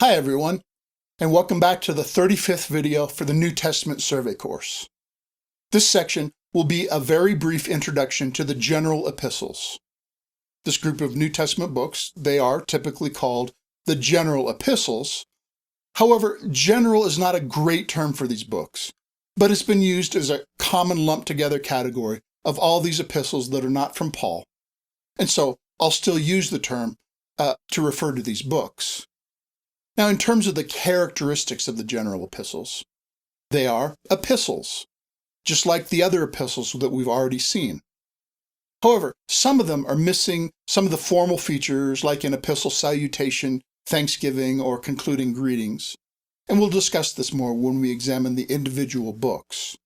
Hi everyone, and welcome back to the 35th video for the New Testament survey course. This section will be a very brief introduction to the general epistles. This group of New Testament books, they are typically called the general epistles. However, general is not a great term for these books, but it's been used as a common lumped together category of all these epistles that are not from Paul. And so I'll still use the term to refer to these books. Now, in terms of the characteristics of the general epistles, they are epistles, just like the other epistles that we've already seen. However, some of them are missing some of the formal features like an epistle salutation, thanksgiving, or concluding greetings. And we'll discuss this more when we examine the individual books.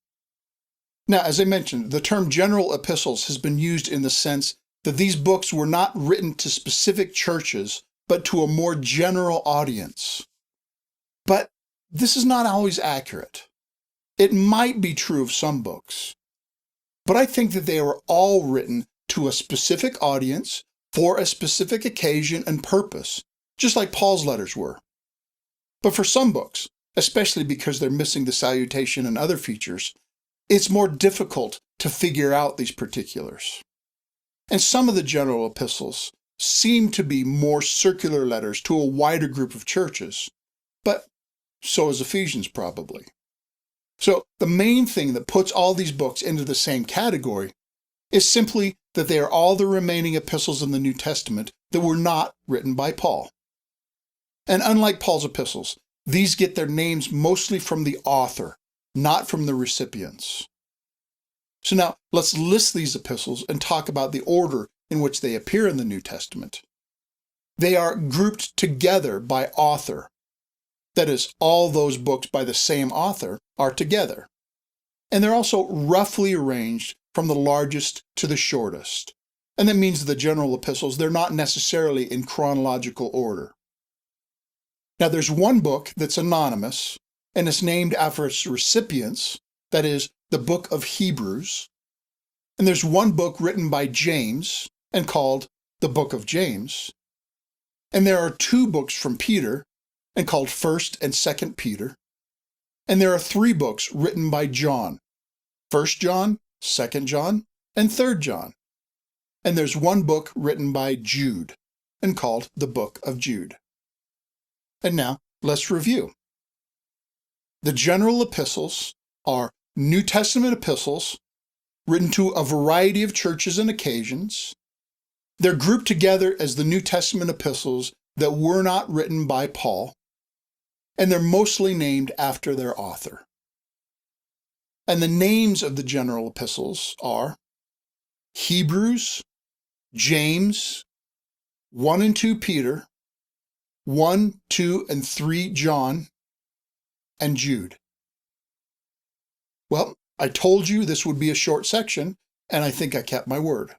Now, as I mentioned, the term general epistles has been used in the sense that these books were not written to specific churches, but to a more general audience. But this is not always accurate. It might be true of some books, but I think that they are all written to a specific audience for a specific occasion and purpose, just like Paul's letters were. But for some books, especially because they're missing the salutation and other features, it's more difficult to figure out these particulars. And some of the general epistles seem to be more circular letters to a wider group of churches, but so is Ephesians probably. So the main thing that puts all these books into the same category is simply that they are all the remaining epistles in the New Testament that were not written by Paul. And unlike Paul's epistles, these get their names mostly from the author, not from the recipients. So now let's list these epistles and talk about the order in which they appear in the New Testament. They are grouped together by author. That is, all those books by the same author are together. And they're also roughly arranged from the largest to the shortest. And that means the general epistles, they're not necessarily in chronological order. Now, there's one book that's anonymous, and it's named after its recipients, that is, the book of Hebrews. And there's one book written by James and called the book of James. And there are two books from Peter and called 1st and 2nd Peter. And there are three books written by John, 1st John, 2nd John, and 3rd John. And there's one book written by Jude and called the book of Jude. And now let's review. The general epistles are New Testament epistles written to a variety of churches and occasions. They're grouped together as the New Testament epistles that were not written by Paul, and they're mostly named after their author. And the names of the general epistles are Hebrews, James, 1 and 2 Peter, 1, 2, and 3 John, and Jude. Well, I told you this would be a short section, and I think I kept my word.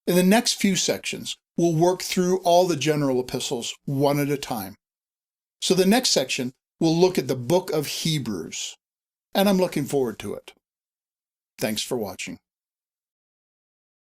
In the next few sections, we'll work through all the general epistles one at a time. So the next section, we'll look at the book of Hebrews, and I'm looking forward to it. Thanks for watching.